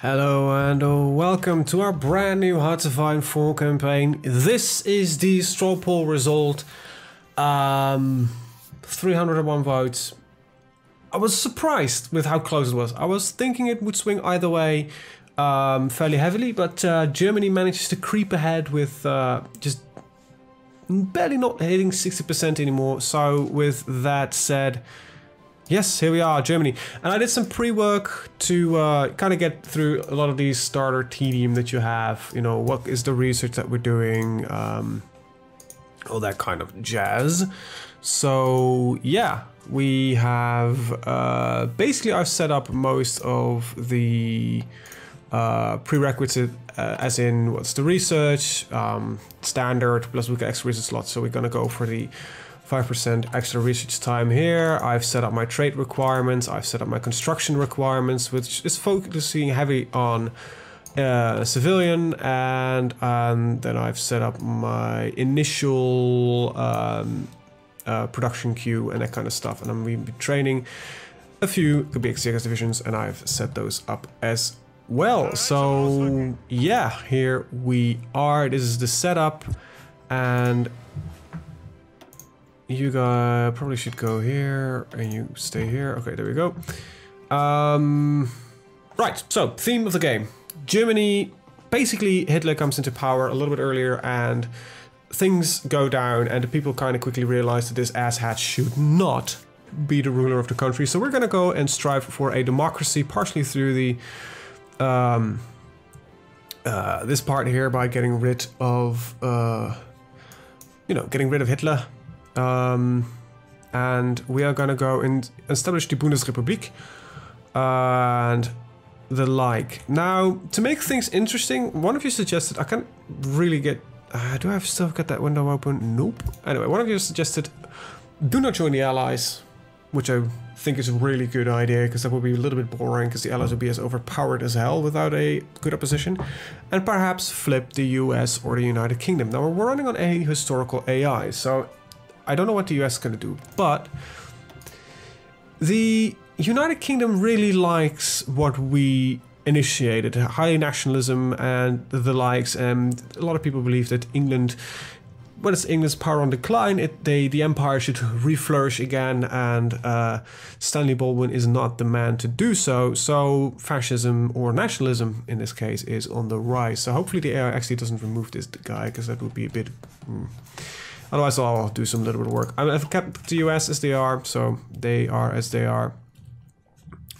Hello and welcome to our brand new HoI4 campaign. This is the straw poll result. 301 votes. I was surprised with how close it was. I was thinking it would swing either way fairly heavily, but Germany manages to creep ahead with just barely not hitting 60% anymore. So with that said, yes, here we are, Germany. And I did some pre-work to kind of get through a lot of these starter tedium that you have. You know, what is the research that we're doing, all that kind of jazz. So yeah, we have basically I've set up most of the prerequisite, as in what's the research, standard, plus we get extra research slots. So we're gonna go for the 5% extra research time here. I've set up my trade requirements. I've set up my construction requirements, which is focusing heavy on civilian, and then I've set up my initial production queue and that kind of stuff. And I'm going to be training a few big CX divisions, and I've set those up as well. So yeah, here we are. This is the setup, and you guys probably should go here, and you stay here. Okay, there we go. Right, so theme of the game. Germany, basically Hitler comes into power a little bit earlier and things go down, and the people kind of quickly realize that this asshat should not be the ruler of the country. So we're gonna go and strive for a democracy, partially through the this part here by getting rid of getting rid of Hitler. And we are gonna go and establish the Bundesrepublik and the like. Now, to make things interesting, one of you suggested, I can't really get, do I still got that window open? Nope. Anyway, one of you suggested, do not join the Allies, which I think is a really good idea, because that would be a little bit boring, because the Allies would be as overpowered as hell without a good opposition. And perhaps flip the US or the United Kingdom. Now, we're running on a historical AI, so I don't know what the US is going to do, but the United Kingdom really likes what we initiated, high nationalism and the likes, and a lot of people believe that England, when it's England's power on decline, the empire should reflourish again, and Stanley Baldwin is not the man to do so. So fascism, or nationalism in this case, is on the rise. So hopefully the AI actually doesn't remove this guy, because that would be a bit... Otherwise, I'll do some little bit of work. I've kept the US as they are, so they are as they are.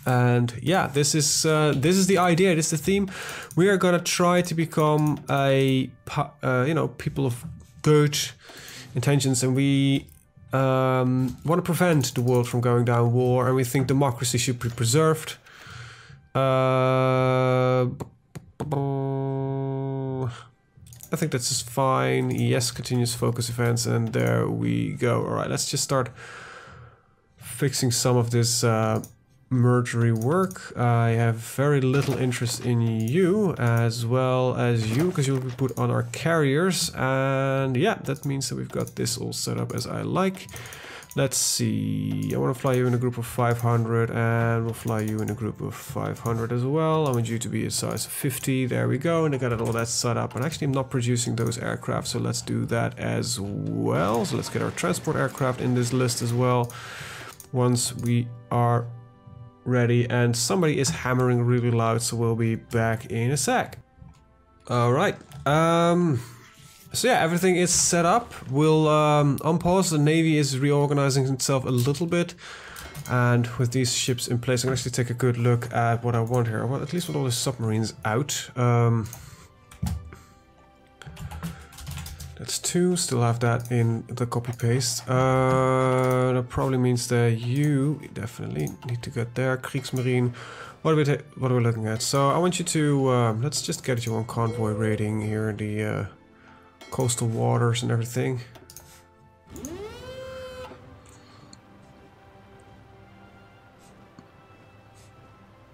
And yeah, this is the idea. This is the theme. We are gonna try to become a people of good intentions, and we want to prevent the world from going down war, and we think democracy should be preserved. I think that's just fine. Yes, continuous focus events, and there we go. All right, let's just start fixing some of this mergery work. I have very little interest in you as well as you, because you'll be put on our carriers. And yeah, that means that we've got this all set up as I like. Let's see, I want to fly you in a group of 500, and we'll fly you in a group of 500 as well. I want you to be a size of 50, there we go, and I got all that set up. And actually I'm not producing those aircraft, so let's do that as well. So let's get our transport aircraft in this list as well, once we are ready. And somebody is hammering really loud, so we'll be back in a sec. Alright, so yeah, everything is set up. We'll unpause. The Navy is reorganizing itself a little bit, and with these ships in place, I can actually take a good look at what I want here. I want at least with all the submarines out. That's 2. Still have that in the copy paste. That probably means that you definitely need to get there. Kriegsmarine. What are we looking at? So I want you to let's just get you on convoy rating here in the coastal waters and everything.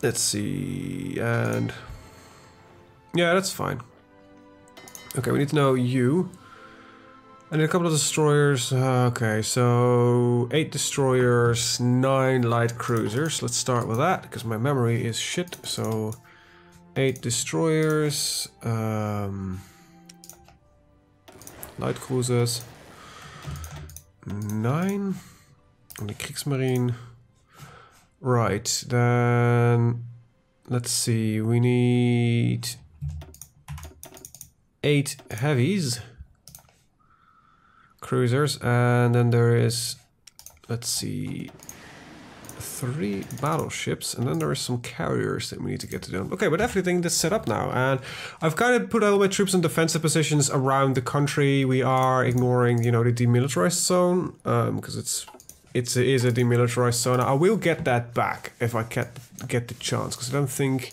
Let's see, and yeah, that's fine. Okay, we need to know you. And a couple of destroyers. Okay, so 8 destroyers, 9 light cruisers. Let's start with that, because my memory is shit. So 8 destroyers, light cruisers, 9 on the Kriegsmarine. Right, then let's see, we need 8 heavies, cruisers, and then there is, let's see, 3 battleships, and then there are some carriers that we need to get to them. Okay, but everything is set up now, and I've kind of put all my troops in defensive positions around the country. We are ignoring, you know, the demilitarized zone, because it is a demilitarized zone. I will get that back if I get the chance, because I don't think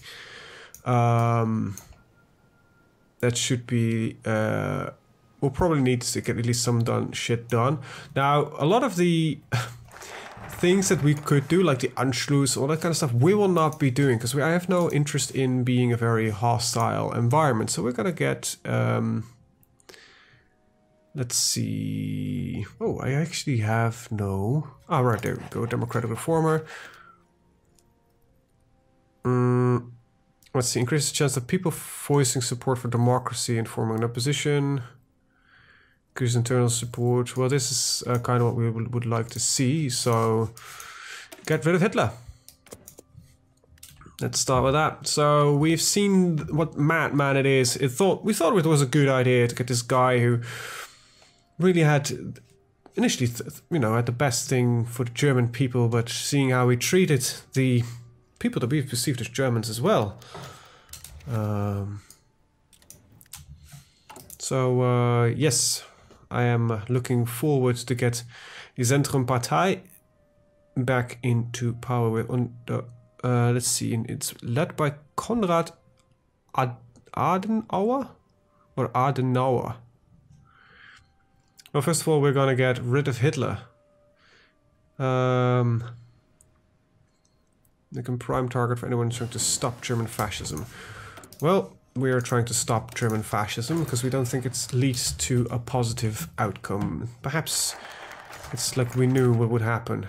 that should be. We'll probably need to get at least some shit done. Now, a lot of the things that we could do, like the Anschluss, all that kind of stuff, we will not be doing, because I have no interest in being a very hostile environment. So we're gonna get, let's see. Oh, I actually have no. Ah, right, there we go. Democratic Reformer. Let's see. Increase the chance of people voicing support for democracy and forming an opposition. Increase internal support. Well, this is kind of what we would like to see. So, get rid of Hitler. Let's start with that. So we've seen what madman it is. We thought it was a good idea to get this guy who really had initially, you know, had the best thing for the German people, but seeing how he treated the people that we perceived as Germans as well. Yes. I am looking forward to get the Zentrumpartei back into power with. Let's see, it's led by Konrad Adenauer or Adenauer. Well, first of all, we're gonna get rid of Hitler. They can prime target for anyone trying to stop German fascism. Well, we are trying to stop German fascism because we don't think it leads to a positive outcome. Perhaps it's like we knew what would happen.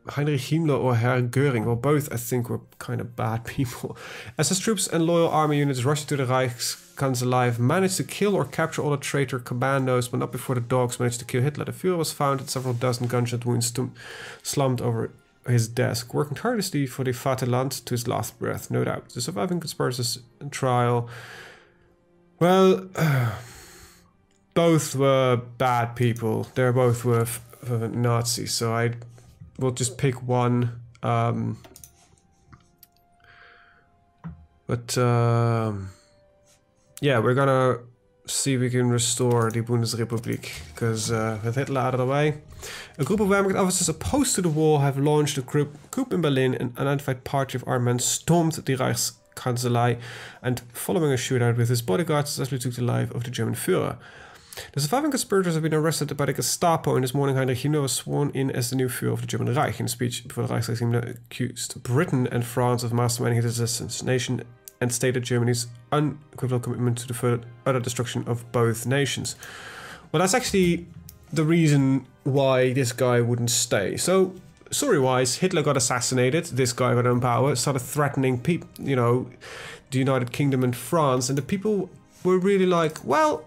Heinrich Himmler or Herr Göring, well, both I think were kind of bad people. SS troops and loyal army units rushed to the Reichskanzlei, have managed to kill or capture all the traitor commandos, but not before the dogs managed to kill Hitler. The Führer was found at several dozen gunshot wounds slumped over his desk, working tirelessly for the Vaterland to his last breath, no doubt. The surviving conspirators trial. Well, both were bad people. They both were Nazis, so I will just pick one. Yeah, we're gonna see if we can restore the Bundesrepublik, because with Hitler out of the way, a group of Wehrmacht officers opposed to the war have launched a coup in Berlin. An unidentified party of armed men stormed the Reichskanzlei and, following a shootout with his bodyguards, successfully took the life of the German Führer. The surviving conspirators have been arrested by the Gestapo, and this morning Heinrich Himmler was sworn in as the new Führer of the German Reich. In a speech before the Reichstag, Himmler accused Britain and France of masterminding his assassination and stated Germany's unequivocal commitment to the utter destruction of both nations. Well, that's actually the reason why this guy wouldn't stay. So, story-wise, Hitler got assassinated, this guy got in power, started threatening people, you know, the United Kingdom and France, and the people were really like, well,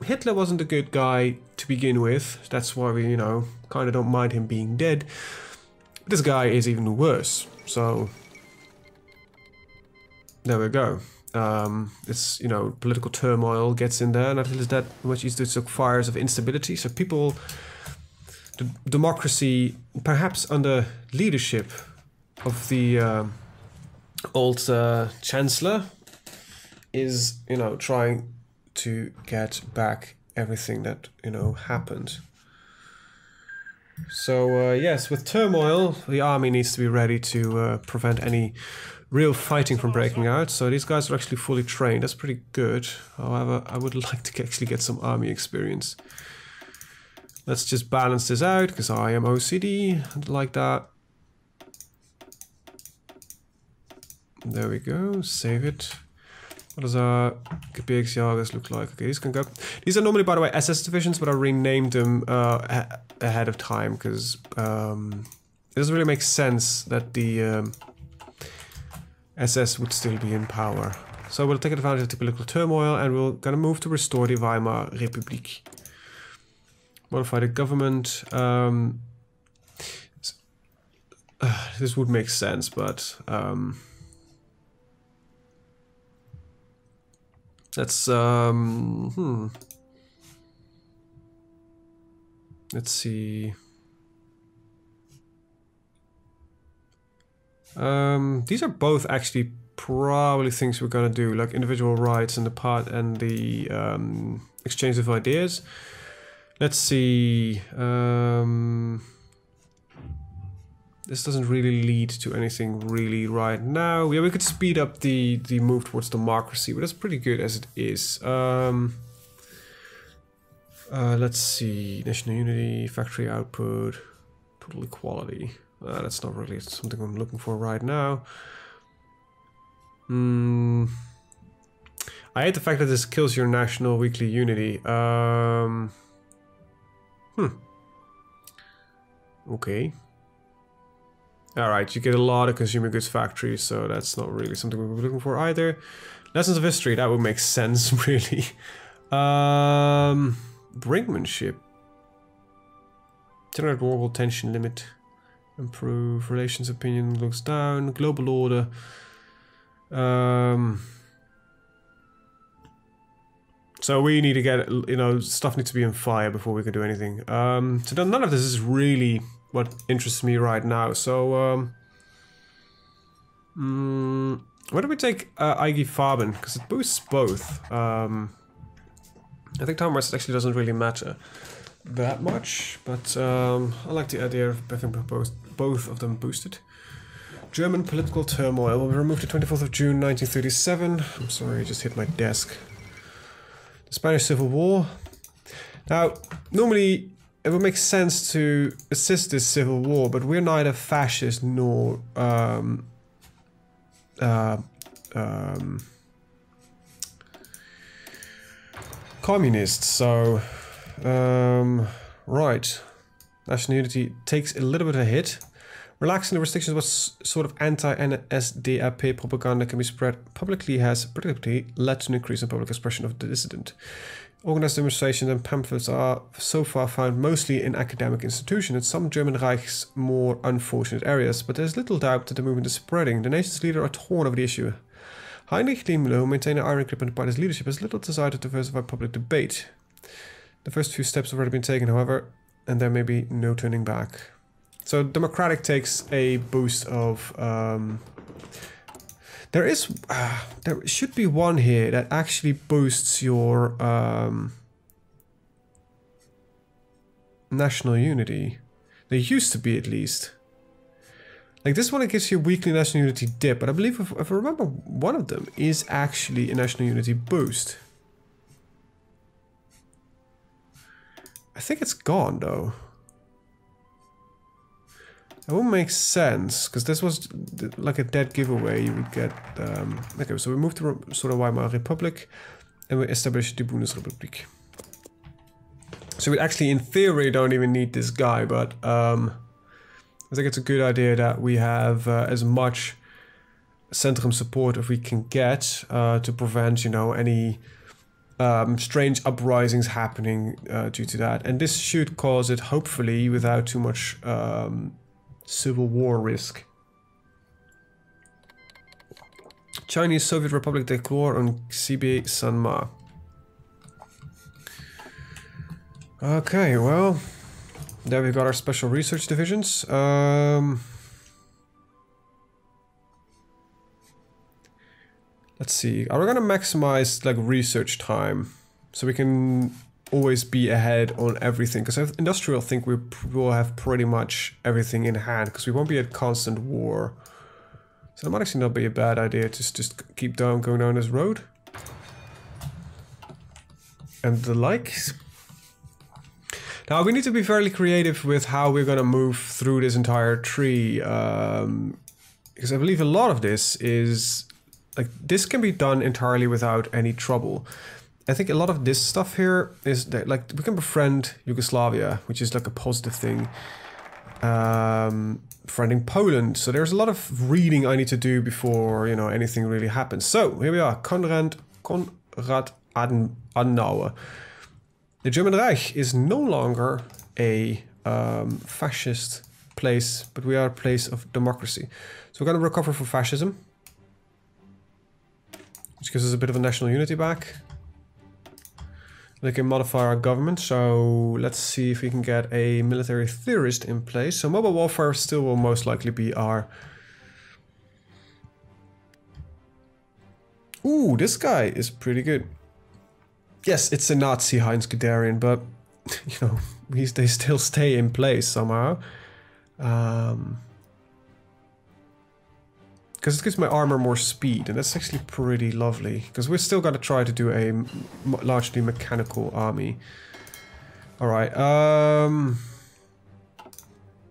Hitler wasn't a good guy to begin with, that's why we, you know, kind of don't mind him being dead. This guy is even worse, so there we go. It's, you know, political turmoil gets in there, and that is that much easier to stoke fires of instability. So people, the democracy, perhaps under leadership of the old chancellor, is, you know, trying to get back everything that, you know, happened. So yes, with turmoil, the army needs to be ready to prevent any real fighting from breaking out. So these guys are actually fully trained. That's pretty good. However, I would like to actually get some army experience. Let's just balance this out, because I am OCD, like that. There we go, save it. What does our Gebirgsjagers look like? Okay, these can go. These are normally, by the way, SS divisions, but I renamed them ahead of time, because it doesn't really make sense that the SS would still be in power. So we'll take advantage of the political turmoil and we're gonna move to restore the Weimar Republic. Modify the government. This would make sense, but let's let's see. These are both actually probably things we're gonna do, like individual rights and the part and the exchange of ideas. Let's see. This doesn't really lead to anything really right now. Yeah, we could speed up the move towards democracy, but that's pretty good as it is. Let's see. National unity, factory output, total equality. That's not really something I'm looking for right now. I hate the fact that this kills your national weekly unity. Okay. Alright, you get a lot of consumer goods factories, so that's not really something we were looking for either. Lessons of history, that would make sense, really. Brinkmanship. Generate global tension limit. Improve relations opinion looks down. Global order. So we need to get, stuff needs to be on fire before we can do anything. So none of this is really what interests me right now. So, why don't we take IG Farben? Because it boosts both. I think time rest actually doesn't really matter that much, but I like the idea of having both of them boosted. German political turmoil will be removed the 24th of June 1937. I'm sorry, I just hit my desk. The Spanish Civil War. Now, normally it would make sense to assist this civil war, but we're neither fascist nor communist, so right. National unity takes a little bit of a hit. Relaxing the restrictions what sort of anti-NSDAP propaganda can be spread publicly has particularly led to an increase in public expression of the dissident. Organized demonstrations and pamphlets are so far found mostly in academic institutions in some German Reich's more unfortunate areas, but there's little doubt that the movement is spreading. The nation's leaders are torn over the issue. Heinrich Himmler, who maintained an iron grip on the party's leadership, has little desire to diversify public debate. The first few steps have already been taken, however, and there may be no turning back. So Democratic takes a boost of... there should be one here that actually boosts your national unity. There used to be, at least. Like this one, it gives you a weekly national unity dip, but I believe if I remember, one of them is actually a national unity boost. I think it's gone though. That won't make sense, because this was like a dead giveaway. You would get... okay, so we moved to sort of Weimar Republic, and we established the Bundesrepublik. So we actually, in theory, don't even need this guy, but I think it's a good idea that we have as much Centrum support as we can get to prevent, any strange uprisings happening due to that. And this should cause it, hopefully, without too much... civil war risk. Chinese Soviet Republic declare on CBA Sanma. Okay, well, there we got our special research divisions. Let's see. Are we gonna maximize like research time so we can always be ahead on everything? Because industrial, I think we will have pretty much everything in hand because we won't be at constant war. So that might actually not be a bad idea to just keep going down this road. And the likes. Now we need to be fairly creative with how we're gonna move through this entire tree. Because I believe a lot of this is like this can be done entirely without any trouble. I think a lot of this stuff here is that, like, we can befriend Yugoslavia, which is like a positive thing. befriending Poland. So there's a lot of reading I need to do before, you know, anything really happens. So here we are, Konrad Adenauer. The German Reich is no longer a fascist place, but we are a place of democracy. So we're going to recover from fascism, which gives us a bit of a national unity back. We can modify our government, so let's see if we can get a military theorist in place. So mobile warfare still will most likely be our... Ooh, this guy is pretty good. Yes, it's a Nazi Heinz Guderian, but, you know, they still stay in place somehow. Because it gives my armor more speed, and that's actually pretty lovely. Because we're still gonna try to do a largely mechanical army. Alright,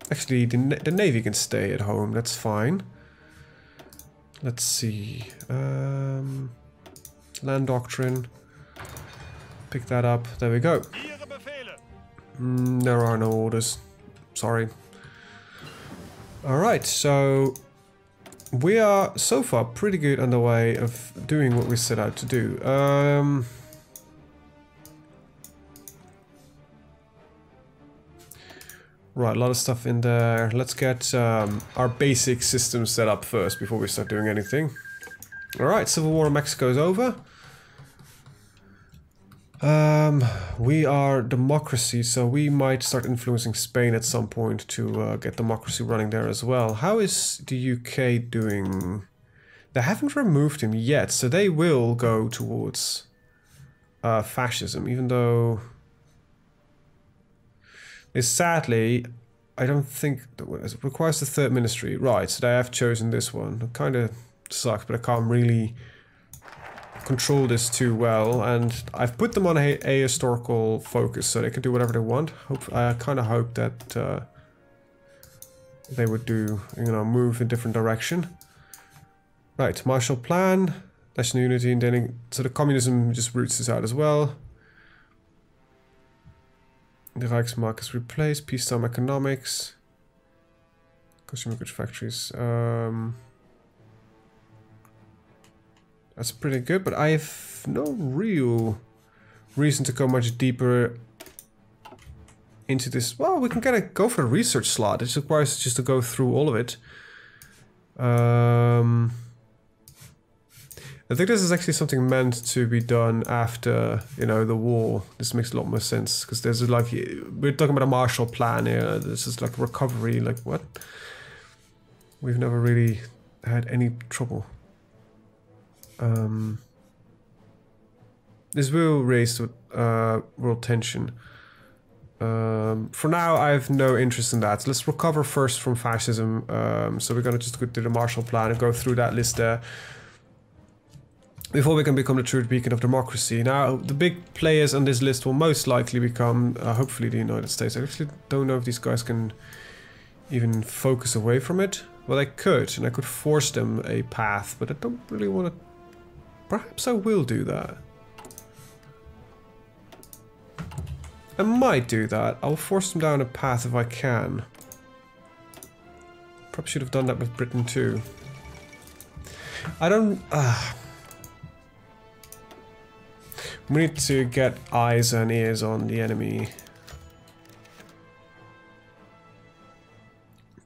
actually, the Navy can stay at home, that's fine. Let's see. Land Doctrine. Pick that up, there we go. There are no orders. Sorry. Alright, so... we are so far pretty good on the way of doing what we set out to do. Right, a lot of stuff in there. Let's get our basic system set up first before we start doing anything. Alright, Civil War in Mexico is over. We are democracy, so we might start influencing Spain at some point to get democracy running there as well. How is the UK doing? They haven't removed him yet, so they will go towards fascism, even though sadly, I don't think it requires the third ministry. Right, so they have chosen this one. It kind of sucks, but I can't really control this too well, and I've put them on a historical focus so they can do whatever they want. I kind of hope that they would do, you know, move in a different direction. Right, Marshall Plan, national unity, and then so the communism just roots this out as well. The Reichsmark is replaced, peacetime economics, consumer goods factories. That's pretty good, but I have no real reason to go much deeper into this. Well, we can kind of go for a research slot. It requires us just to go through all of it. I think this is actually something meant to be done after, you know, the war. This makes a lot more sense, because there's like, we're talking about a Marshall Plan here. This is like recovery, like what? We've never really had any trouble. This will raise world tension. For now, I have no interest in that. So let's recover first from fascism. So we're gonna just go to the Marshall Plan and go through that list there before we can become the true beacon of democracy. Now, the big players on this list will most likely become, hopefully, the United States. I actually don't know if these guys can even focus away from it. Well, I could, and I could force them a path, but I don't really want to. Perhaps I will do that. I might do that. I'll force them down a path if I can. Probably should have done that with Britain too. I don't... We need to get eyes and ears on the enemy.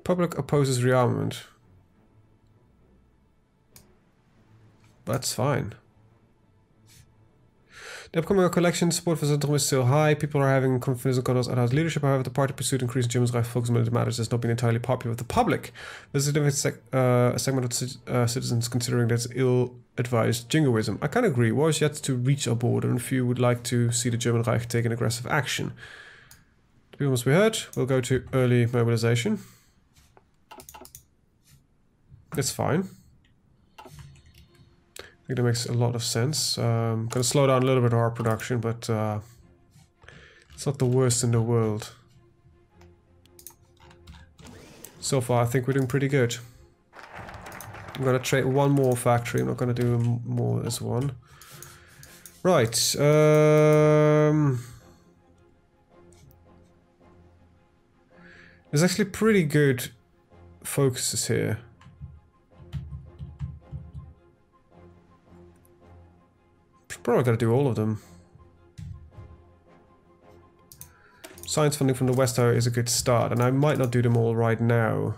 Public opposes rearmament. That's fine. The upcoming election support for Zentrum is still high. People are having confidence in Konrad's Adenauer's leadership. However, the party pursued increasing Germany's right focus on military matters has not been entirely popular with the public. There's a segment of citizens considering that's ill-advised jingoism. I kind of agree. War is yet to reach our border, and few would like to see the German Reich take an aggressive action. The people must be heard. We'll go to early mobilization. That's fine. I think that makes a lot of sense. Gonna slow down a little bit of our production, but it's not the worst in the world. So far, I think we're doing pretty good. I'm gonna trade one more factory. I'm not gonna do more as one. Right. There's actually pretty good focuses here. Probably gotta do all of them. Science funding from the West, however, is a good start, and I might not do them all right now.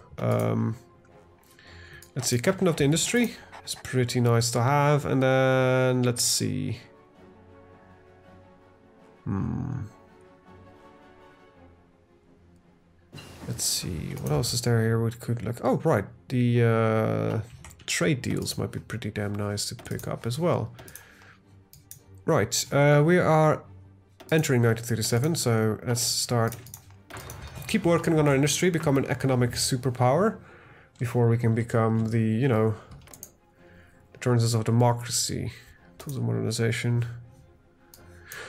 Let's see, Captain of the Industry is pretty nice to have, and then let's see. Let's see, what else is there here we could look? Oh, right, the trade deals might be pretty damn nice to pick up as well. Right, we are entering 1937, so let's start. Keep working on our industry, become an economic superpower before we can become the, you know, the terms of democracy, tools of modernization.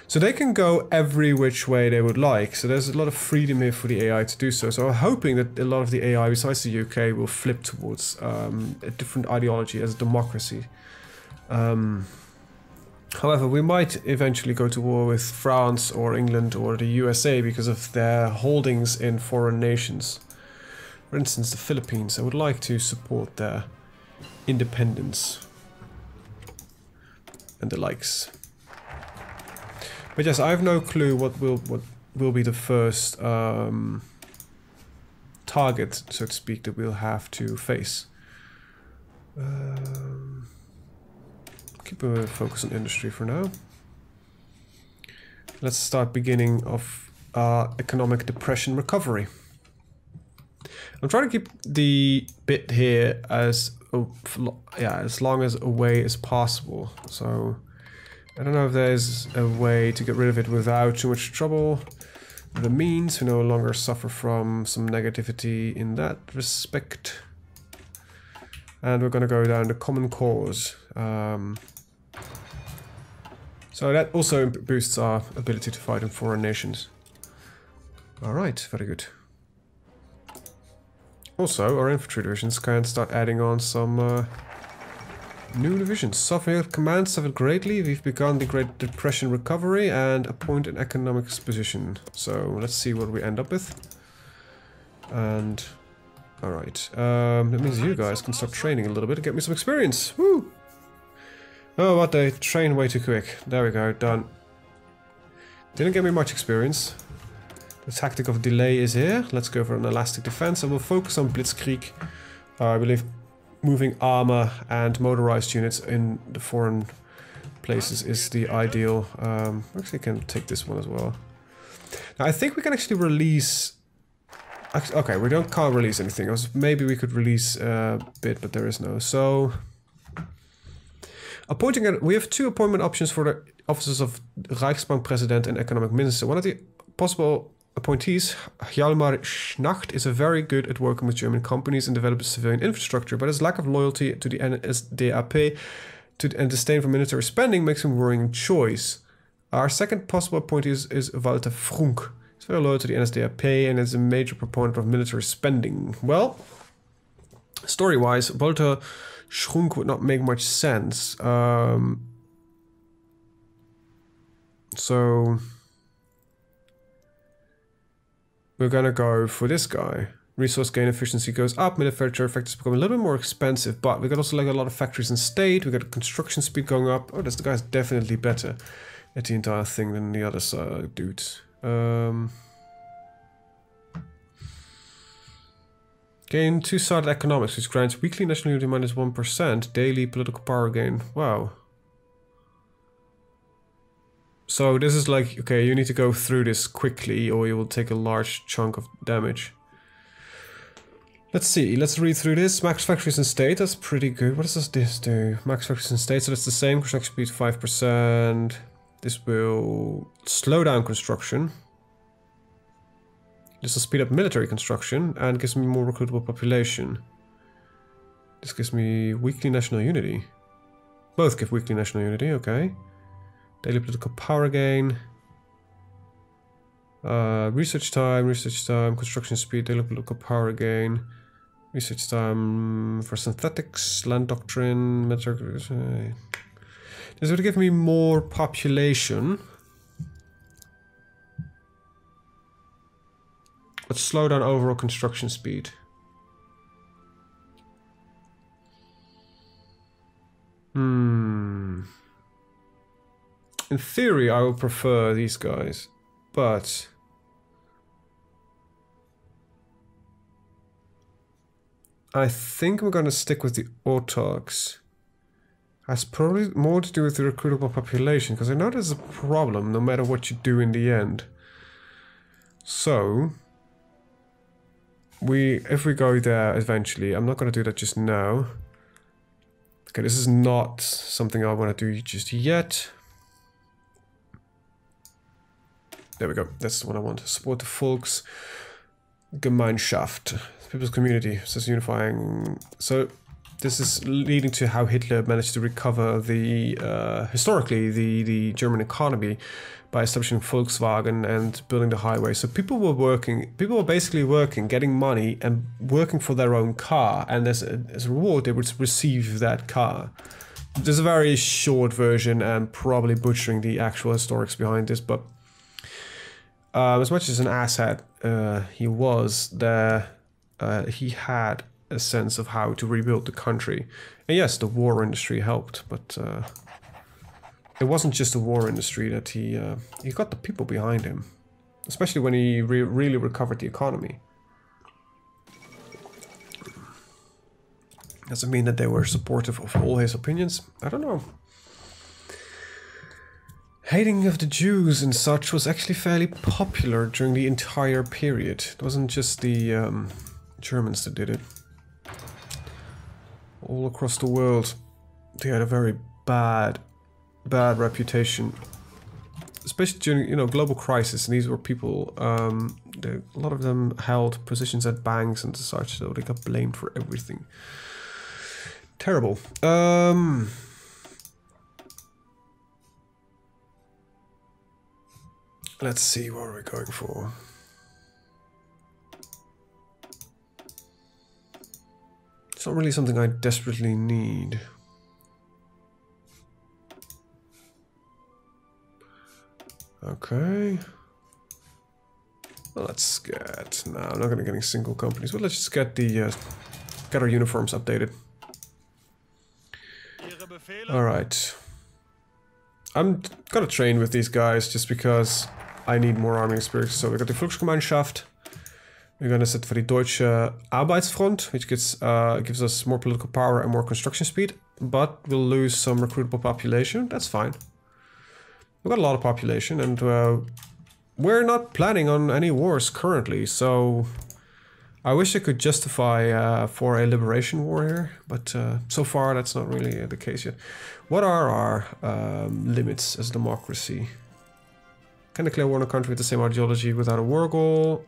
So they can go every which way they would like. So there's a lot of freedom here for the AI to do so. So I'm hoping that a lot of the AI, besides the UK, will flip towards a different ideology as a democracy. However, we might eventually go to war with France or England or the USA because of their holdings in foreign nations. For instance, the Philippines. I would like to support their independence and the likes. But yes, I have no clue what will be the first target, so to speak, that we'll have to face. Keep a focus on industry for now. Let's start beginning of economic depression recovery. I'm trying to keep the bit here as long as away as possible. So I don't know if there's a way to get rid of it without too much trouble. The means we no longer suffer from some negativity in that respect. And we're going to go down the common cause. So that also boosts our ability to fight in foreign nations. Alright, very good. Also, our infantry divisions can start adding on some new divisions. Soviet command suffered greatly. We've begun the Great Depression recovery and appoint an economic position. So let's see what we end up with. And alright, that means you guys can start training a little bit and get me some experience. Woo! Oh, what, they train way too quick. There we go, done. Didn't get me much experience. The tactic of delay is here. Let's go for an elastic defense and we'll focus on blitzkrieg. I believe moving armor and motorized units in the foreign places is the ideal. Actually, I can take this one as well. Now, I think we can actually release... Okay, we can't release anything. Maybe we could release a bit, but there is no. So... we have two appointment options for the offices of Reichsbank President and Economic Minister. One of the possible appointees, Hjalmar Schnacht, is very good at working with German companies and developing civilian infrastructure, but his lack of loyalty to the NSDAP and disdain for military spending makes him a worrying choice. Our second possible appointee is Walter Frunk. He's very loyal to the NSDAP and is a major proponent of military spending. Well, story-wise, Walter Schrunk would not make much sense. So we're gonna go for this guy. Resource gain efficiency goes up, manufacturing effectiveness become a little bit more expensive, but we got also like a lot of factories in state, we got construction speed going up. Oh, this guy's definitely better at the entire thing than the other dudes. Gain two-sided economics, which grants weekly national unity minus 1%, daily political power gain. Wow. So this is like, okay, you need to go through this quickly or you will take a large chunk of damage. Let's see, let's read through this. Max factories in state, that's pretty good. What does this do? Max factories in state, so that's the same. Construction speed 5%. This will slow down construction. This will speed up military construction and gives me more recruitable population. This gives me weekly national unity. Both give weekly national unity, okay. Daily political power gain. Research time, construction speed, daily political power gain. Research time for synthetics, land doctrine, military. This would give me more population. Let's slow down overall construction speed. In theory, I would prefer these guys, but I think I'm gonna stick with the autarchs. Has probably more to do with the recruitable population, because I know there's a problem no matter what you do in the end. So, if we go there eventually, I'm not gonna do that just now. Okay, this is not something I want to do just yet. There we go. That's what I want. Support the Volksgemeinschaft. People's community. Says unifying. So this is leading to how Hitler managed to recover the historically the German economy by establishing Volkswagen and building the highway. So people were basically working, getting money and working for their own car, and as a reward they would receive that car. There's a very short version and probably butchering the actual historics behind this, but as much as an asshat he was there, he had a sense of how to rebuild the country. And yes, the war industry helped, but it wasn't just the war industry that he got the people behind him, especially when he really recovered the economy. Doesn't mean that they were supportive of all his opinions. I don't know. Hating of the Jews and such was actually fairly popular during the entire period. It wasn't just the Germans that did it. All across the world, they had a very bad reputation, especially during, you know, global crisis. And these were people, a lot of them held positions at banks and such, so they got blamed for everything. Terrible. Let's see, what are we going for? It's not really something I desperately need. Okay. Well, let's get... No, I'm not going to get any single companies. Well, let's just get the get our uniforms updated. Alright. I'm gonna train with these guys just because I need more army experience. So we got the Volksgemeinschaft. We're gonna set for the Deutsche Arbeitsfront, which gives us more political power and more construction speed, but we'll lose some recruitable population. That's fine. We've got a lot of population, and we're not planning on any wars currently, so I wish I could justify for a liberation war here, but so far that's not really the case yet. What are our limits as a democracy? Can declare war on a country with the same ideology without a war goal.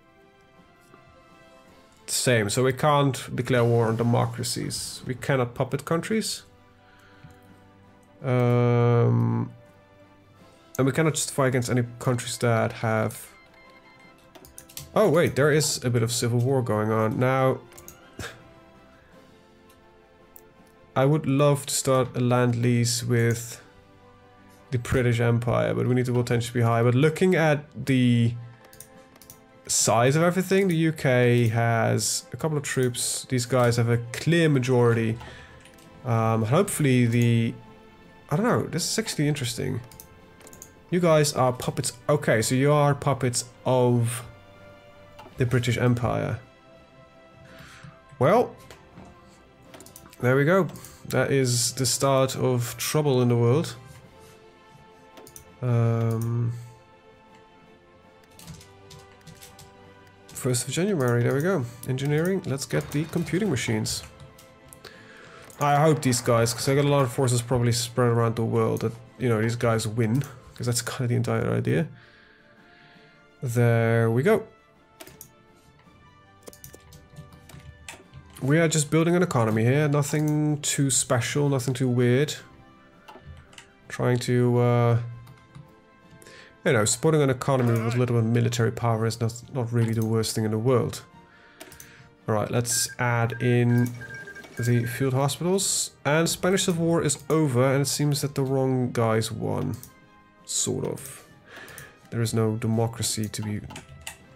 Same, so we can't declare war on democracies. We cannot puppet countries. And we cannot justify against any countries that have... Oh wait, there is a bit of civil war going on. Now, I would love to start a land lease with the British Empire, but we need the potential to be high. But looking at the size of everything, the UK has a couple of troops. These guys have a clear majority. Hopefully I don't know, this is actually interesting. You guys are puppets. Okay, so you are puppets of the British Empire. Well, there we go. That is the start of trouble in the world. 1st of January, there we go. Engineering, let's get the computing machines. I hope these guys, because I got a lot of forces probably spread around the world, that, you know, these guys win, because that's kind of the entire idea. There we go. We are just building an economy here, nothing too special, nothing too weird. Trying to, you know, supporting an economy with a little bit of military power is not really the worst thing in the world. Alright, let's add in the field hospitals. And Spanish Civil War is over, and it seems that the wrong guys won. Sort of. There is no democracy to be...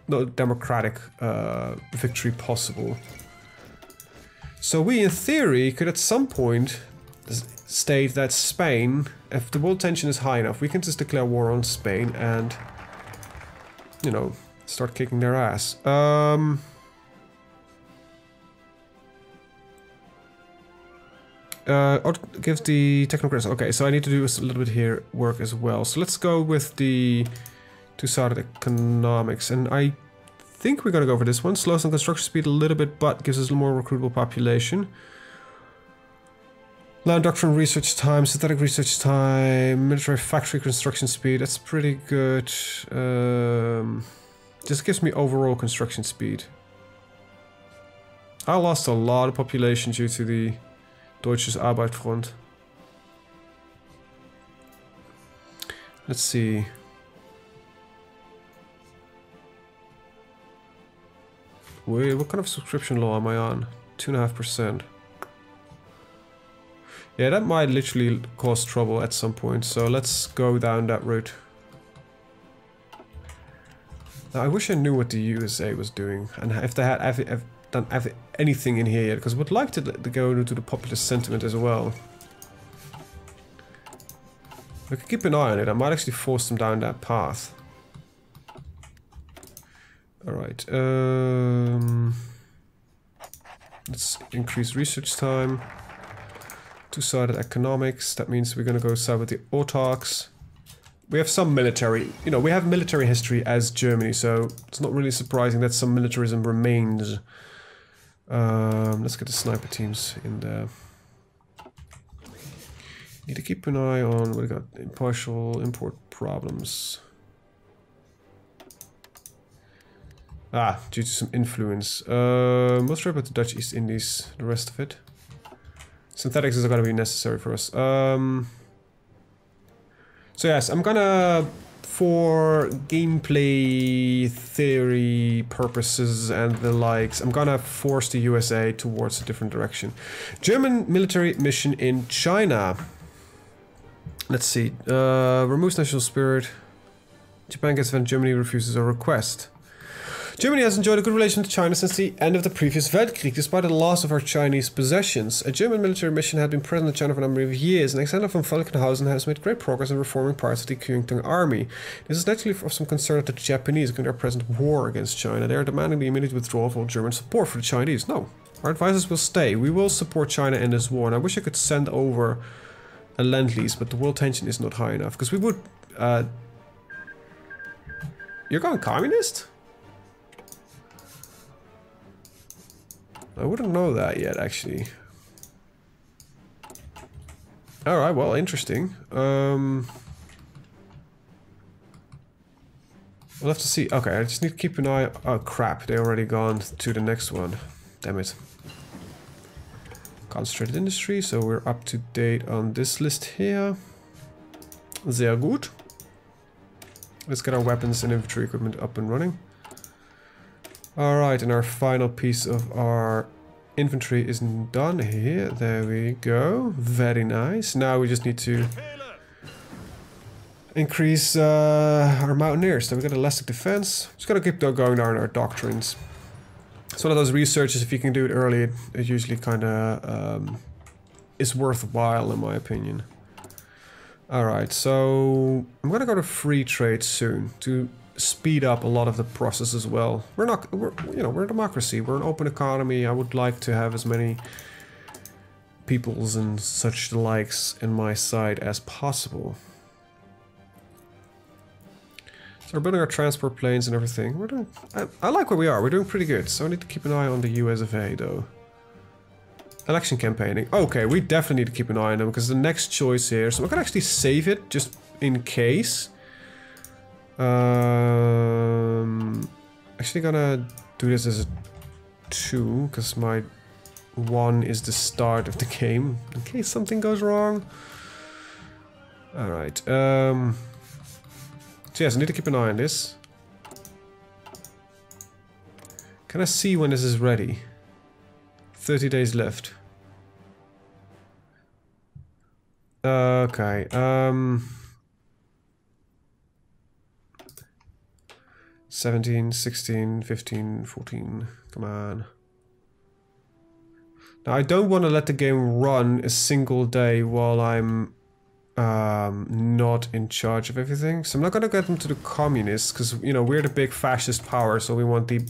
no democratic victory possible. So we, in theory, could at some point state that Spain, if the world tension is high enough, we can just declare war on Spain and, you know, start kicking their ass. Give the technocrats. Okay, so I need to do a little bit here work as well. So let's go with the two-sided economics, and I think we're gonna go for this one. Slows down construction speed a little bit, but gives us a more recruitable population. Land doctrine research time, synthetic research time, military factory construction speed. That's pretty good. Just gives me overall construction speed. I lost a lot of population due to the Deutsches Arbeitsfront. Let's see. Wait, what kind of subscription law am I on? 2.5%. Yeah, that might literally cause trouble at some point, so let's go down that route. Now, I wish I knew what the USA was doing, and if they had done anything in here yet, because I would like to go into the populist sentiment as well. I could keep an eye on it. I might actually force them down that path. Alright, let's increase research time. Two-sided economics, that means we're gonna go side with the autarchs. We have some military, you know, we have military history as Germany, so it's not really surprising that some militarism remains. Let's get the sniper teams in there. Need to keep an eye on what we got. Partial import problems. Ah, due to some influence. Let's try about the Dutch East Indies, the rest of it. Synthetics is going to be necessary for us. So yes, I'm gonna, for gameplay theory purposes and the likes, I'm gonna force the USA towards a different direction. German military mission in China. Let's see. Removes national spirit. Japan gets when Germany refuses a request. Germany has enjoyed a good relation to China since the end of the previous Weltkrieg, despite the loss of our Chinese possessions. A German military mission had been present in China for a number of years, and Alexander von Falkenhausen has made great progress in reforming parts of the Kuomintang army. This is naturally of some concern to the Japanese given their present war against China. They are demanding the immediate withdrawal of all German support for the Chinese. No, our advisors will stay. We will support China in this war, and I wish I could send over a Lend-Lease, but the world tension is not high enough, because we would... You're going communist? I wouldn't know that yet, actually. Alright, well, interesting. We'll have to see. Okay, I just need to keep an eye... Oh, crap. They already gone to the next one. Damn it. Concentrated industry, so we're up to date on this list here. Sehr gut. Let's get our weapons and infantry equipment up and running. Alright, and our final piece of our infantry is done here. There we go. Very nice. Now we just need to increase our mountaineers. So we got elastic defense. Just gotta keep going down our doctrines. It's one of those researches, if you can do it early, it usually kinda is worthwhile in my opinion. Alright, so I'm gonna go to free trade soon to speed up a lot of the process as well. We're a democracy, we're an open economy. I would like to have as many peoples and such the likes in my side as possible. So we're building our transport planes and everything. We're doing, I like where we are, we're doing pretty good. So I need to keep an eye on the US of A though. Election campaigning. Okay, we definitely need to keep an eye on them because the next choice here, so we're gonna actually save it just in case. Actually gonna do this as a 2 because my 1 is the start of the game in case something goes wrong. Alright, so yes, I need to keep an eye on this. Can I see when this is ready? 30 days left. Okay, 17, 16, 15, 14, come on. Now, I don't want to let the game run a single day while I'm not in charge of everything. So I'm not going to get them to the communists, because, you know, we're the big fascist power, so we want the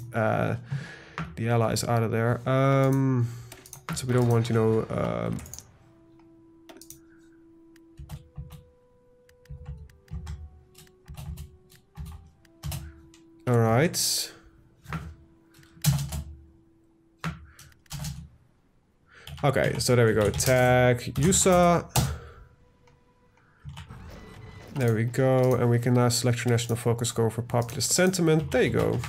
allies out of there. So we don't want, you know... Alright. Okay, so there we go. Attack USA. There we go. And we can now select your national focus, go for populist sentiment. There you go.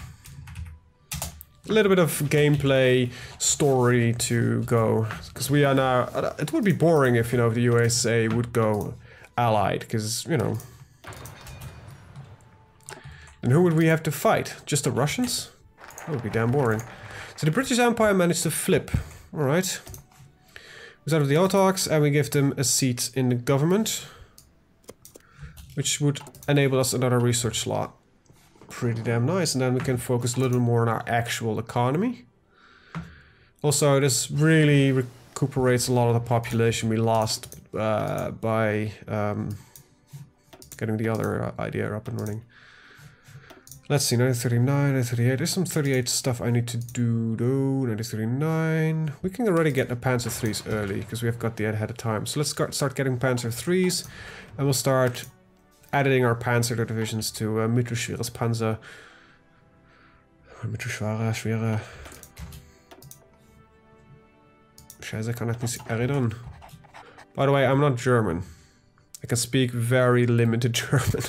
A little bit of gameplay story to go. Because we are now... It would be boring if, you know, the USA would go allied. Because, you know... And who would we have to fight? Just the Russians? That would be damn boring. So the British Empire managed to flip. Alright. We out of the autarchs and we give them a seat in the government. Which would enable us another research slot. Pretty damn nice. And then we can focus a little more on our actual economy. Also, this really recuperates a lot of the population we lost by getting the other idea up and running. Let's see, 1939, 1938. There's some 38 stuff I need to do though. 1939. We can already get the Panzer IIIs early because we have got the ahead of time. So let's start getting Panzer IIIs, and we'll start adding our Panzer divisions to mittelschweres Panzer. Mittelschwere, schwere. Scheiße, kann ich nicht erinnern. By the way, I'm not German. I can speak very limited German.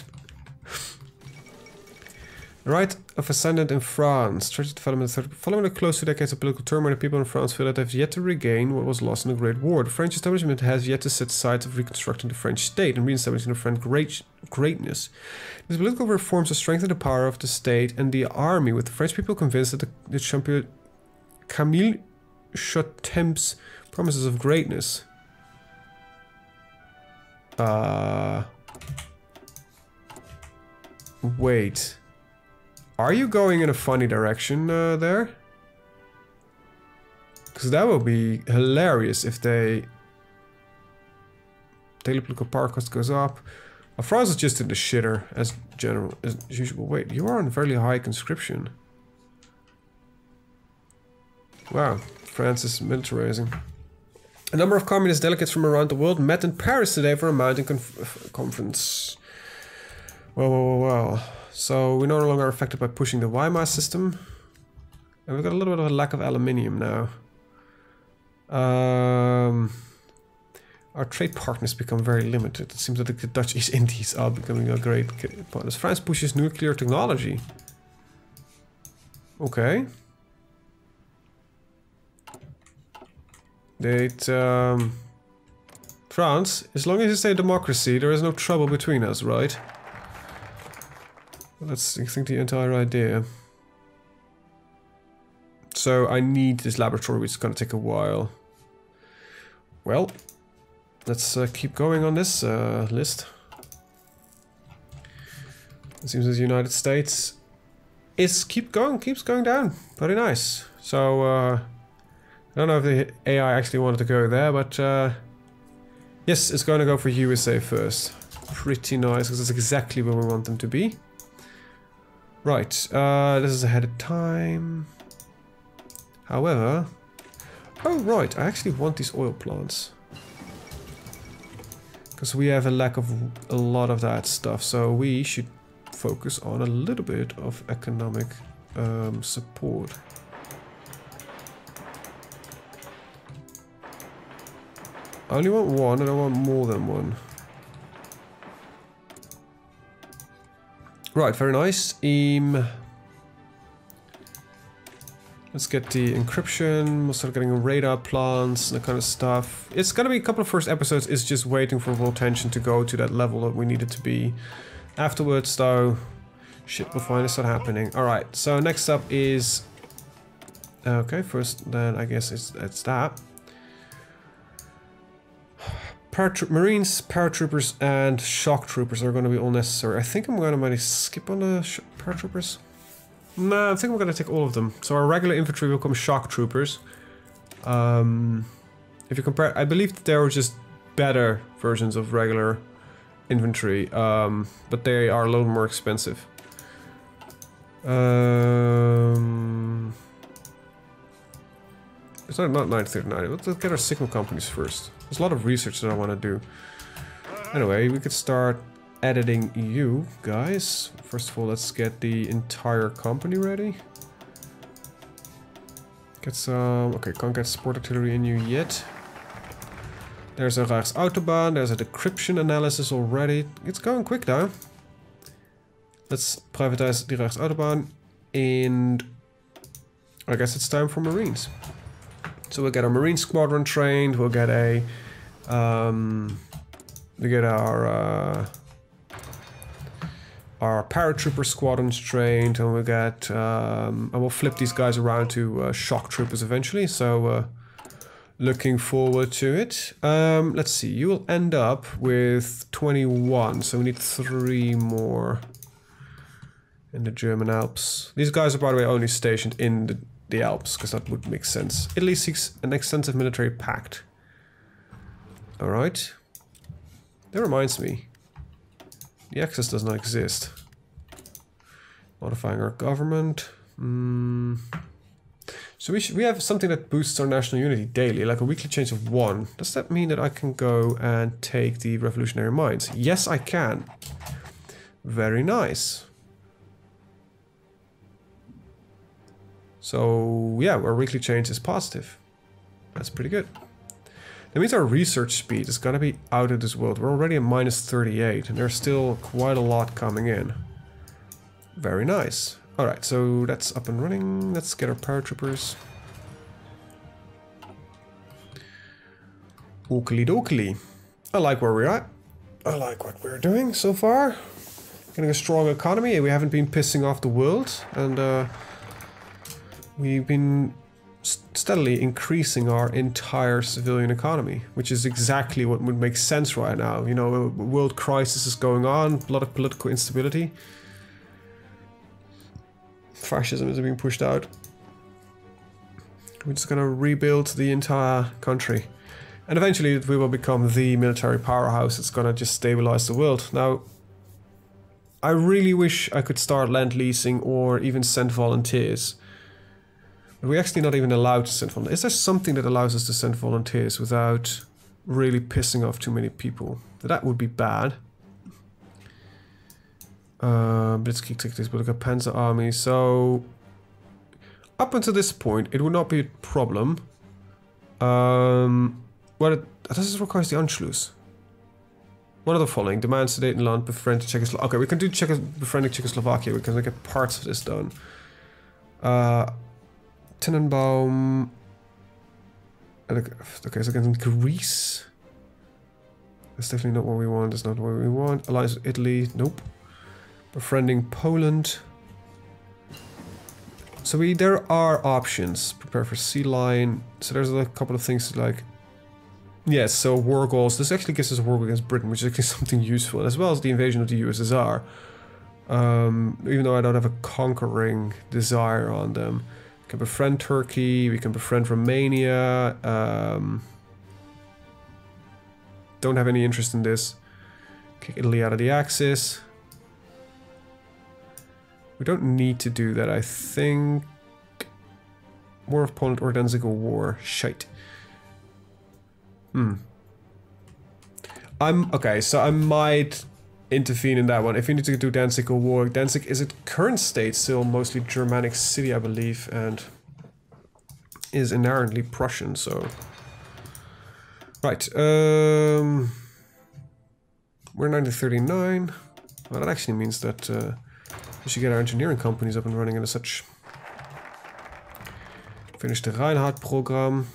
The right of ascendant in France. Strategic development. Following the close 2 decades of political turmoil, the people in France feel that they have yet to regain what was lost in the Great War. The French establishment has yet to set sights of reconstructing the French state and re-establishing the French greatness. These political reforms have strengthened the power of the state and the army, with the French people convinced that the champion Camille Chautemps' promises of greatness. Wait. Are you going in a funny direction there? Because that would be hilarious if they... Daily political power cost goes up. Well, France is just in the shitter as general as usual. Wait, you are on fairly high conscription. Wow, France is militarizing. A number of communist delegates from around the world met in Paris today for a mountain conference. Well. So we're no longer affected by pushing the Weimar system. And we've got a little bit of a lack of aluminium now. Our trade partners become very limited. It seems that the Dutch East Indies are becoming a great partners. France pushes nuclear technology. Okay. France, as long as you say democracy, there is no trouble between us, right? Let's think the entire idea. So I need this laboratory, which is going to take a while. Well, let's keep going on this list. It seems that the United States keeps going down. Pretty nice. So I don't know if the AI actually wanted to go there, but yes, it's going to go for USA first. Pretty nice, because that's exactly where we want them to be. Right, this is ahead of time. However... Oh, right, I actually want these oil plants. Because we have a lack of a lot of that stuff, so we should focus on a little bit of economic support. I only want one, and I want more than one. Right, very nice. Let's get the encryption. We'll start getting radar plants and that kind of stuff. It's gonna be a couple of first episodes. It's just waiting for world tension to go to that level that we need it to be. Afterwards, though, shit will finally start happening. All right. So next up is okay. First, then I guess it's that. Marines, paratroopers, and shock troopers are going to be all necessary. I think I'm going to maybe skip on the paratroopers. No, I think I'm going to take all of them. So our regular infantry will become shock troopers. If you compare, I believe that there were just better versions of regular infantry, but they are a little more expensive. It's not 939. Let's get our signal companies first. There's a lot of research that I want to do. Anyway, we could start editing you guys. First of all, let's get the entire company ready. Get some... Okay, can't get support artillery in you yet. There's a Rijksautobahn, there's a decryption analysis already. It's going quick now. Let's privatize the Rijksautobahn, and I guess it's time for Marines. So we'll get our Marine squadron trained, we'll get a... we get our paratrooper squadrons trained, and we'll get... and we'll flip these guys around to shock troopers eventually, so... looking forward to it. Let's see, you will end up with 21, so we need 3 more in the German Alps. These guys are, by the way, only stationed in the Alps, because that would make sense. Italy seeks an extensive military pact. Alright. That reminds me. The Axis does not exist. Modifying our government. So we have something that boosts our national unity daily, like a weekly change of 1. Does that mean that I can go and take the revolutionary mines? Yes, I can. Very nice. So yeah, our weekly change is positive. That's pretty good. That means our research speed is gonna be out of this world. We're already at minus 38, and there's still quite a lot coming in. Very nice. Alright, so that's up and running. Let's get our paratroopers. Oakley dokley. I like where we're at. I like what we're doing so far. Getting a strong economy. We haven't been pissing off the world, and we've been steadily increasing our entire civilian economy, which is exactly what would make sense right now. You know, a world crisis is going on, a lot of political instability. Fascism is being pushed out. We're just gonna rebuild the entire country. And eventually we will become the military powerhouse that's gonna just stabilize the world. Now, I really wish I could start land leasing or even send volunteers. But we're actually not even allowed to send volunteers. Is there something that allows us to send volunteers without really pissing off too many people? That would be bad. Blitzkrieg tactics, but look at Panzer Army. So up until this point, it would not be a problem. This requires the Anschluss. One of the following: demand Sudetenland, befriend Czechoslovakia. Okay, we can do befriending Czechoslovakia. We can get parts of this done. Tenenbaum. Okay, so again, Greece. That's definitely not what we want. That's not what we want. Alliance with Italy. Nope. Befriending Poland. So there are options. Prepare for sea line. So there's a couple of things like... Yes, so war goals. This actually gives us a war goal against Britain, which is actually something useful, as well as the invasion of the USSR. Even though I don't have a conquering desire on them. We can befriend Turkey, we can befriend Romania. Don't have any interest in this. Kick Italy out of the Axis. We don't need to do that, I think. War of Poland or Danziger War. Shite. Okay, so I might intervene in that one. If you need to do Danziger War, Danzig is at current state still mostly Germanic city, I believe, and is inherently Prussian, so... Right, we're 1939. Well, that actually means that we should get our engineering companies up and running and such. Finish the Reinhardt program.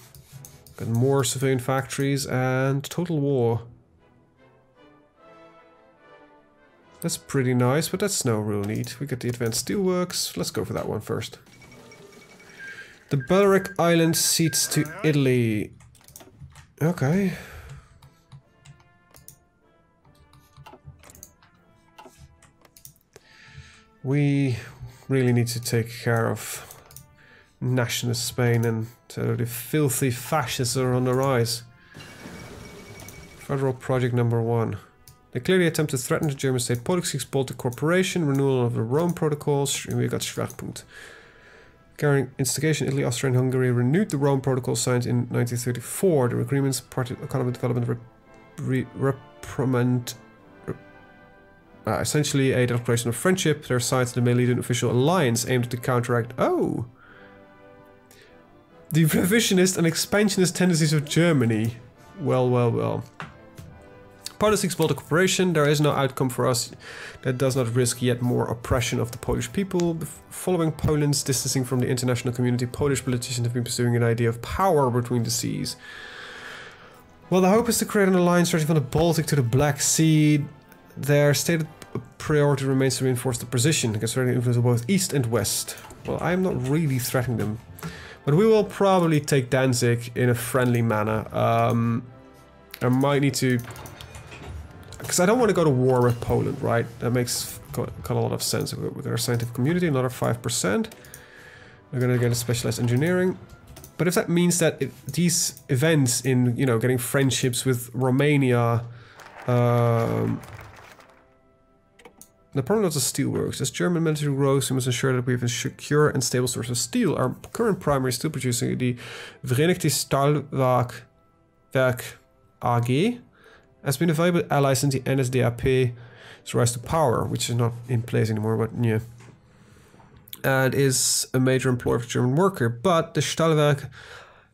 Got more civilian factories and total war. That's pretty nice, but that's no real need. We got the advanced steelworks. Let's go for that one first. The Balearic Islands cedes to Italy. Okay. We really need to take care of nationalist Spain and So the filthy fascists are on the rise. Federal project number 1. They clearly attempt to threaten the German state politics, Baltic cooperation, renewal of the Rome Protocols. We got Schwerpunkt. Carrying instigation, Italy, Austria, and Hungary renewed the Rome Protocol signed in 1934. The agreements part of economic development reprimand. Essentially a declaration of friendship. Their sides may lead an official alliance aimed to counteract. Oh! The revisionist and expansionist tendencies of Germany. Well, well, well. Politics, Baltic cooperation. There is no outcome for us that does not risk yet more oppression of the Polish people. Following Poland's distancing from the international community, Polish politicians have been pursuing an idea of power between the seas. Well, the hope is to create an alliance stretching from the Baltic to the Black Sea. Their stated priority remains to reinforce the position, considering the influence of both East and West. Well, I'm not really threatening them. But we will probably take Danzig in a friendly manner. I might need to... Because I don't want to go to war with Poland, right? That makes quite a lot of sense. With our scientific community, another 5%. We're going to get a specialized engineering. But if that means that these events in, you know, getting friendships with Romania... the problem of the steelworks. As German military grows, we must ensure that we have a secure and stable source of steel. Our current primary steel producer, the Verenigde Stahlwerk AG, has been a valuable ally since the NSDAP's rise to power, which is not in place anymore, but yeah. And is a major employer of German worker, but the Stahlwerk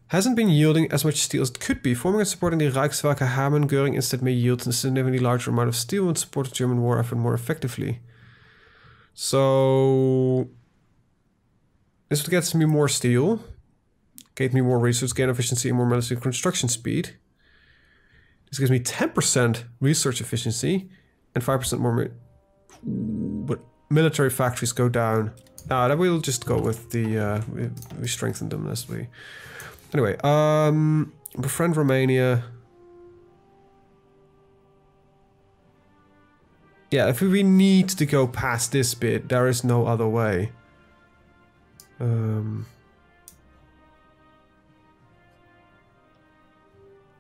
hasn't been yielding as much steel as it could be. Forming and supporting the Reichswerke Hameln Göring instead may yield a significantly larger amount of steel and support the German war effort more effectively. So this gets me more steel, gave me more research, gain efficiency, and more military construction speed. This gives me 10% research efficiency and 5% more. But military factories go down. That we'll just go with the we strengthen them as we. Anyway, befriend Romania. Yeah, if we need to go past this bit, there is no other way.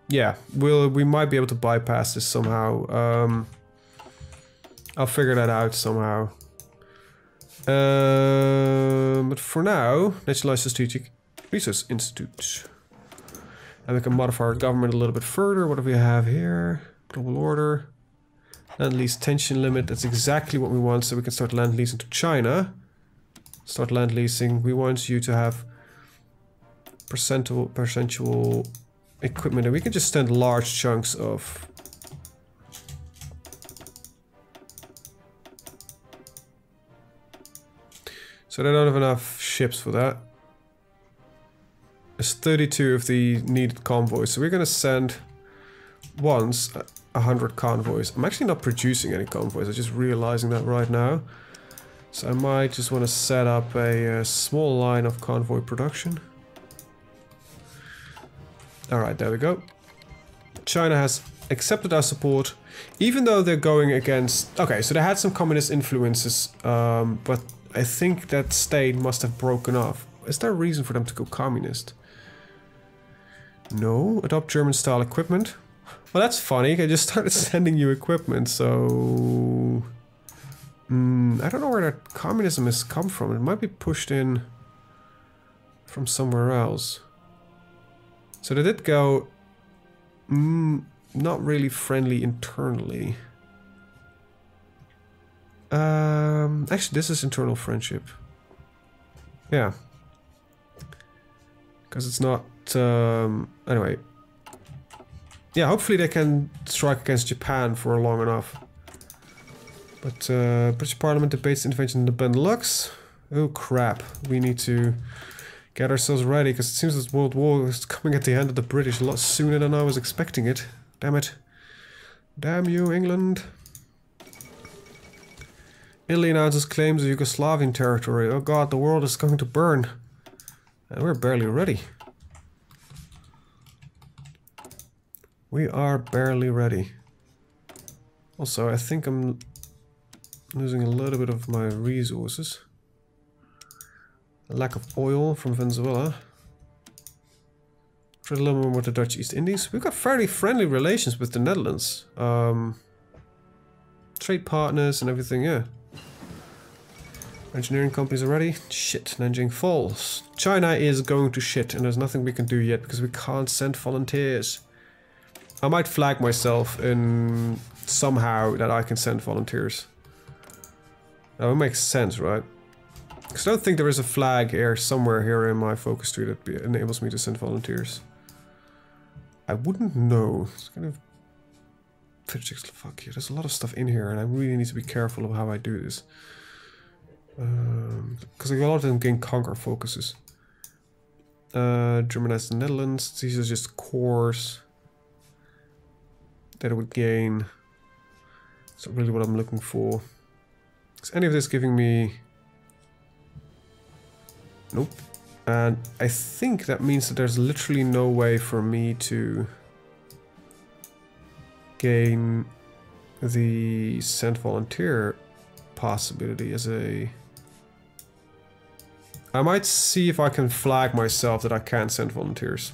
Yeah, we might be able to bypass this somehow. I'll figure that out somehow. But for now, Nationalized Strategic Research Institute. And we can modify our government a little bit further. What do we have here? Global order. Land lease tension limit. That's exactly what we want. So we can start land leasing to China. Start land leasing. We want you to have percentual equipment. And we can just send large chunks of... So they don't have enough ships for that. There's 32 of the needed convoys. So we're going to send once 100 convoys. I'm actually not producing any convoys. I'm just realizing that right now. So I might just want to set up a small line of convoy production. Alright, there we go. China has accepted our support. Even though they're going against... Okay, so they had some communist influences. But I think that state must have broken off. Is there a reason for them to go communist? No. Adopt German-style equipment. Well, that's funny. I just started sending you equipment, so... I don't know where that communism has come from. It might be pushed in from somewhere else. So they did go... not really friendly internally. Actually, this is internal friendship. Yeah. Because it's not... anyway. Yeah, hopefully they can strike against Japan for long enough. But British Parliament debates intervention in the Benelux. Oh crap, we need to get ourselves ready, because it seems this World War is coming at the end of the British a lot sooner than I was expecting it. Damn it. Damn you, England. Italy announces claims of Yugoslavian territory. Oh god, the world is going to burn. And we're barely ready. We are barely ready. Also, I think I'm losing a little bit of my resources. A lack of oil from Venezuela. Trade a little more with the Dutch East Indies. We've got fairly friendly relations with the Netherlands. Trade partners and everything, yeah. Engineering companies already? Shit, Nanjing Falls. China is going to shit and there's nothing we can do yet because we can't send volunteers. I might flag myself in somehow that I can send volunteers. That would make sense, right? Because I don't think there is a flag here somewhere here in my focus tree that enables me to send volunteers. I wouldn't know. It's kind of... Fuck you. There's a lot of stuff in here and I really need to be careful of how I do this. Because a lot of them gain conquer focuses. Germanize the Netherlands. These are just cores that I would gain. It's not really what I'm looking for. Is any of this giving me... Nope. And I think that means that there's literally no way for me to gain the send volunteer possibility as a... I might see if I can flag myself that I can't send volunteers.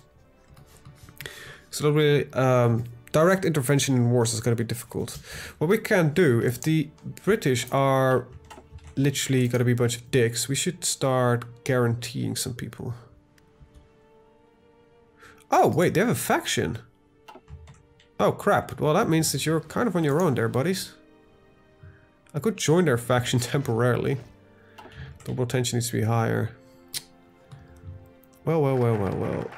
So that really, direct intervention in wars is going to be difficult. What we can do, if the British are literally going to be a bunch of dicks, we should start guaranteeing some people. Oh wait, they have a faction. Oh crap, well that means that you're kind of on your own there, buddies. I could join their faction temporarily. Global tension needs to be higher. Well.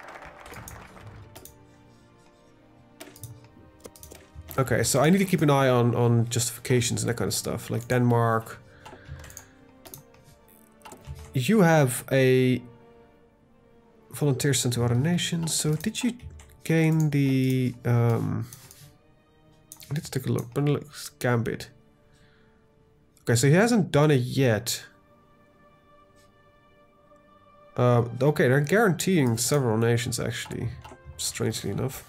Okay, so I need to keep an eye on justifications and that kind of stuff. Like Denmark. You have a volunteer sent to other nations. So did you gain the... let's take a look. Benelux Gambit. Okay, so he hasn't done it yet. Okay, they're guaranteeing several nations actually, strangely enough.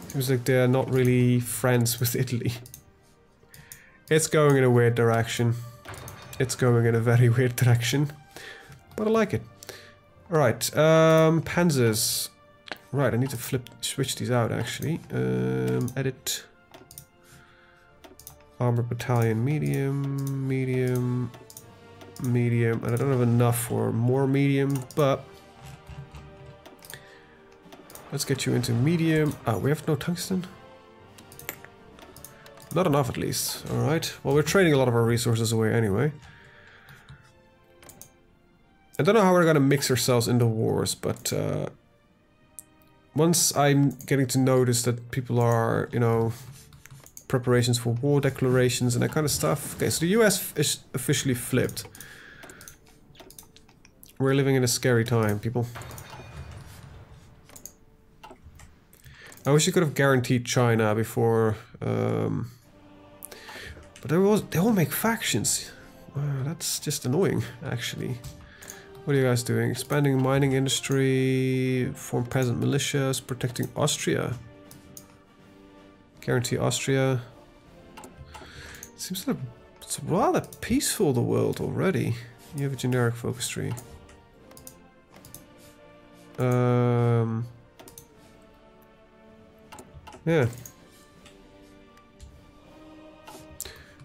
Seems like they're not really friends with Italy. It's going in a weird direction. It's going in a very weird direction. But I like it. Alright, Panzers. Right, I need to switch these out actually. Edit. Armored battalion, medium, and I don't have enough for more medium, but let's get you into medium. Oh, we have no tungsten? Not enough at least. Alright, well we're trading a lot of our resources away anyway. I don't know how we're gonna mix ourselves into wars, but once I'm getting to notice that people are, you know, preparations for war declarations and that kind of stuff. Okay, so the US is officially flipped. We're living in a scary time, people. I wish you could have guaranteed China before, but they all make factions. That's just annoying, actually. What are you guys doing? Expanding mining industry, form peasant militias, protecting Austria. Guarantee Austria. Seems like it's rather peaceful, the world already. You have a generic focus tree. Yeah.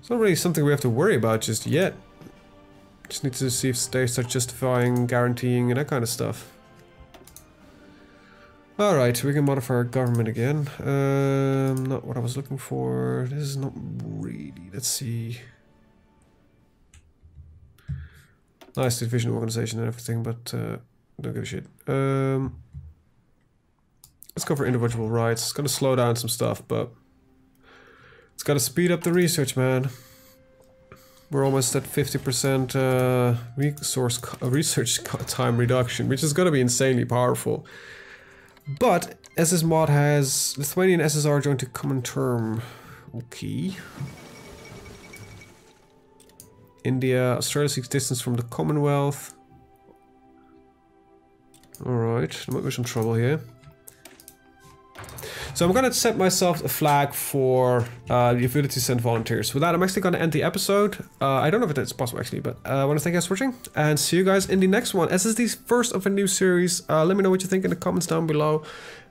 It's not really something we have to worry about just yet. Just need to see if they start justifying, guaranteeing, and that kind of stuff. Alright, we can modify our government again. Not what I was looking for. This is not really... Let's see. Nice division organization and everything, but don't give a shit. Let's go for individual rights. It's gonna slow down some stuff, but it's gotta speed up the research, man. We're almost at 50% research time reduction, which is gonna be insanely powerful. But SS mod has Lithuanian SSR joined to common term. Okay. India, Australia seeks distance from the Commonwealth. Alright, there might be some trouble here. So I'm gonna set myself a flag for the ability to send volunteers. With that, I'm actually gonna end the episode. I don't know if it's possible actually, but I want to thank you guys for watching and see you guys in the next one. As this is the first of a new series, let me know what you think in the comments down below.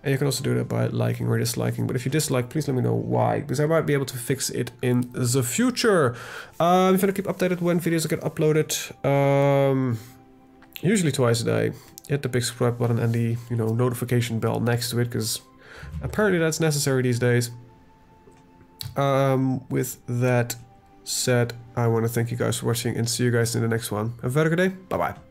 And you can also do that by liking or disliking. But if you dislike, please let me know why, because I might be able to fix it in the future. If you want to keep updated when videos get uploaded, usually twice a day, hit the big subscribe button and the notification bell next to it, because apparently that's necessary these days. With that said, I want to thank you guys for watching and see you guys in the next one. Have a very good day. Bye bye.